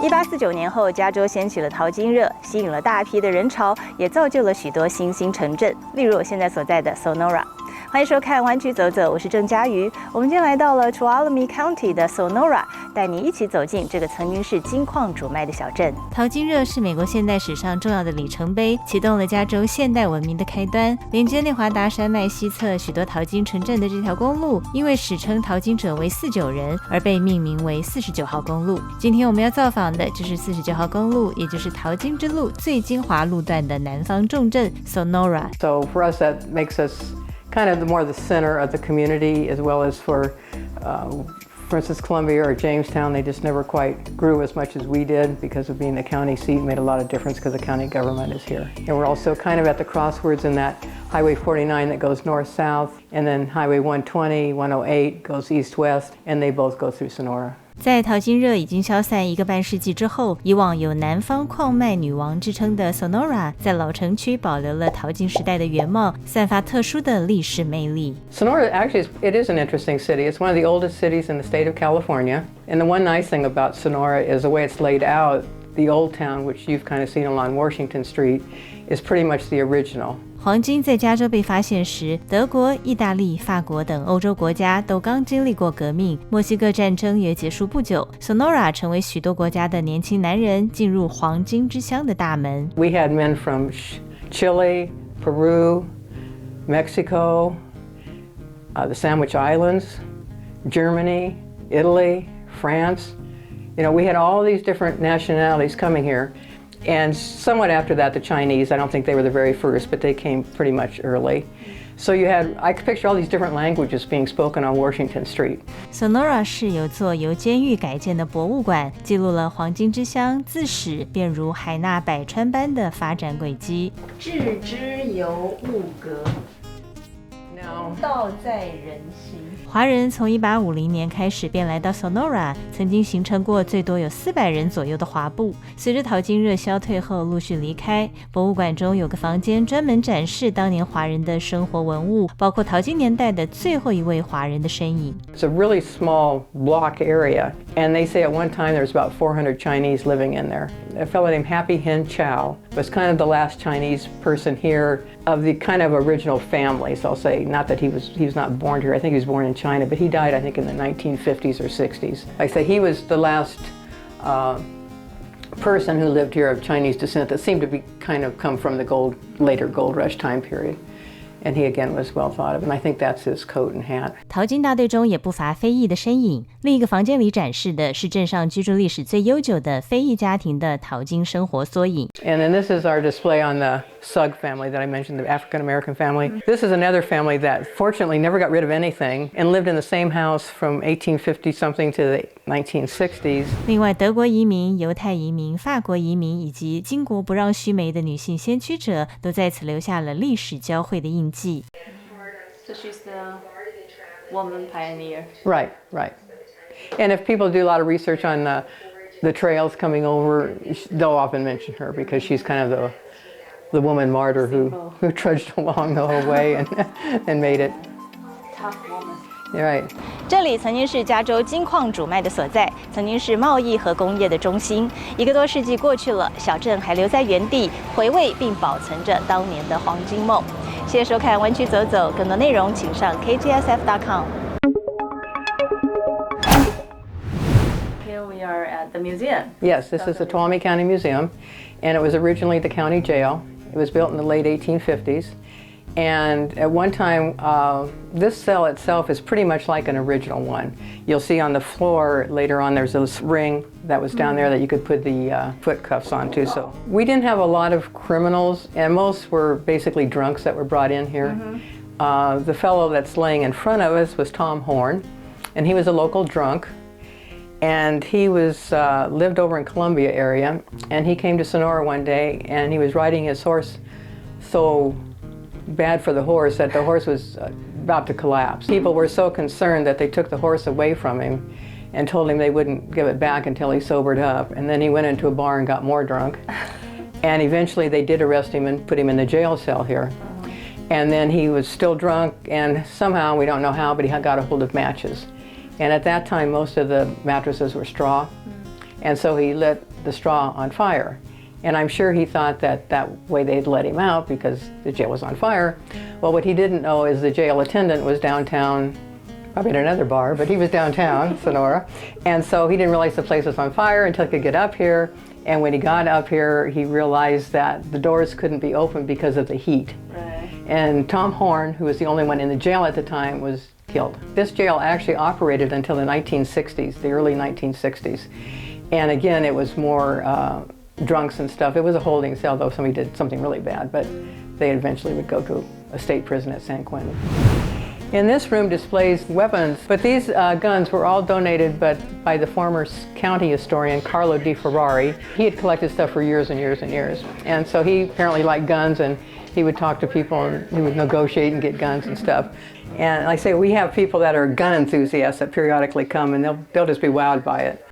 1849年后，加州掀起了淘金热，吸引了大批的人潮，也造就了许多新兴城镇，例如我现在所在的 Sonora。欢迎收看《湾区走走》，我是郑佳瑜。我们今天来到了 Tuolumne County 的 Sonora， 带你一起走进这个曾经是金矿主脉的小镇。淘金热是美国现代史上重要的里程碑，启动了加州现代文明的开端。连接内华达山脉西侧许多淘金城镇的这条公路，因为史称淘金者为49人，而被命名为49号公路。今天我们要造访的就是49号公路，也就是淘金之路最精华路段的南方重镇 Sonora。 So for us, that makes us kind of the center of the community, as well as for instance, Columbia or Jamestown, they just never quite grew as much as we did because of being the county seat made a lot of difference because the county government is here. And we're also kind of at the crossroads in that Highway 49 that goes north-south, and then Highway 120, 108 goes east-west, and they both go through Sonora. 在淘金热已经消散1个半世纪之后，以往有南方矿脉女王之称的 Sonora 在老城区保留了淘金时代的原貌，散发特殊的历史魅力。 Sonora, actually, it is an interesting city. It's one of the oldest cities in the state of California. And the one nice thing about Sonora is the way it's laid out. The old town, which you've kind of seen along Washington Street, is pretty much the original. 黄金在加州被发现时，德国、意大利、法国等欧洲国家都刚经历过革命，墨西哥战争也结束不久。Sonora 成为许多国家的年轻男人进入黄金之乡的大门。 We had men from Chile, Peru, Mexico, the Sandwich Islands, Germany, Italy, France. You know, we had all these different nationalities coming here. And somewhat after that, the Chinese, I don't think they were the very first, but they came pretty much early. So you had, I could picture all these different languages being spoken on Washington Street. Sonora 市有座由监狱改建的博物馆，记录了黄金之乡自始便如海纳百川般的发展轨迹。置之犹物格，道在人心。华人从1850年开始便来到 Sonora， 曾经形成过最多有400人左右的华埠。随着淘金热消退后陆续离开，博物馆中有个房间专门展示当年华人的生活文物，包括淘金年代的最后一位华人的身影。 It's a really small block area, and they say at one time there was about 400 Chinese living in there. A fellow named Happy Hen Chow was kind of the last Chinese person here of the kind of original families, I'll say. Not that he was not born here. I think he was born in China, but he died, I think, in the 1950s or 60s. Like I say, he was the last person who lived here of Chinese descent that seemed to be kind of come from the later gold rush time period. And he again was well thought of, and I think that's his coat and hat. 淘金大队中也不乏非裔的身影。另一个房间里展示的是镇上居住历史最悠久的非裔家庭的淘金生活缩影。 And then this is our display on the Sugg family that I mentioned, the African-American family. This is another family that fortunately never got rid of anything and lived in the same house from 1850-something to the 1960s. 另外，德国移民、犹太移民、法国移民以及巾帼不让须眉的女性先驱者，都在此留下了历史交汇的印记。 So she's the woman pioneer. Right, right. And if people do a lot of research on the trails coming over, they'll often mention her because she's kind of the woman martyr who trudged along the whole way and made it. Tough woman. You're right. 这里曾经是加州金矿主脉的所在，曾经是贸易和工业的中心。1个多世纪过去了，小镇还留在原地，回味并保存着当年的黄金梦。谢谢收看《湾区走走》，更多内容请上 KTSF.com。 Here we are at the museum. Yes, this is the Tuolumne County Museum, and it was originally the county jail. It was built in the late 1850s. And at one time, this cell itself is pretty much like an original one. You'll see on the floor later on there's this ring that was down there that you could put the foot cuffs onto. So we didn't have a lot of criminals, and most were basically drunks that were brought in here. The fellow that's laying in front of us was Tom Horn, and he was a local drunk. And he was lived over in Columbia area, and he came to Sonora one day, and he was riding his horse so bad for the horse that the horse was about to collapse. People were so concerned that they took the horse away from him and told him they wouldn't give it back until he sobered up. And then he went into a bar and got more drunk. And eventually they did arrest him and put him in the jail cell here. And then he was still drunk, and somehow, we don't know how, but he got a hold of matches. And at that time, most of the mattresses were straw. And so he lit the straw on fire. And I'm sure he thought that that way they'd let him out because the jail was on fire. Well, what he didn't know is the jail attendant was downtown, probably at another bar, but he was downtown, Sonora. And so he didn't realize the place was on fire until he could get up here. And when he got up here, he realized that the doors couldn't be opened because of the heat. Right. And Tom Horn, who was the only one in the jail at the time, was killed. This jail actually operated until the 1960s, the early 1960s. And again, it was more drunks and stuff. It was a holding cell, though somebody did something really bad, but they eventually would go to a state prison at San Quentin. In this room displays weapons, but these guns were all donated by the former county historian Carlo Di Ferrari. He had collected stuff for years and years and years. And so he apparently liked guns, and he would talk to people and he would negotiate and get guns and stuff. And like I say, we have people that are gun enthusiasts that periodically come, and they'll just be wowed by it.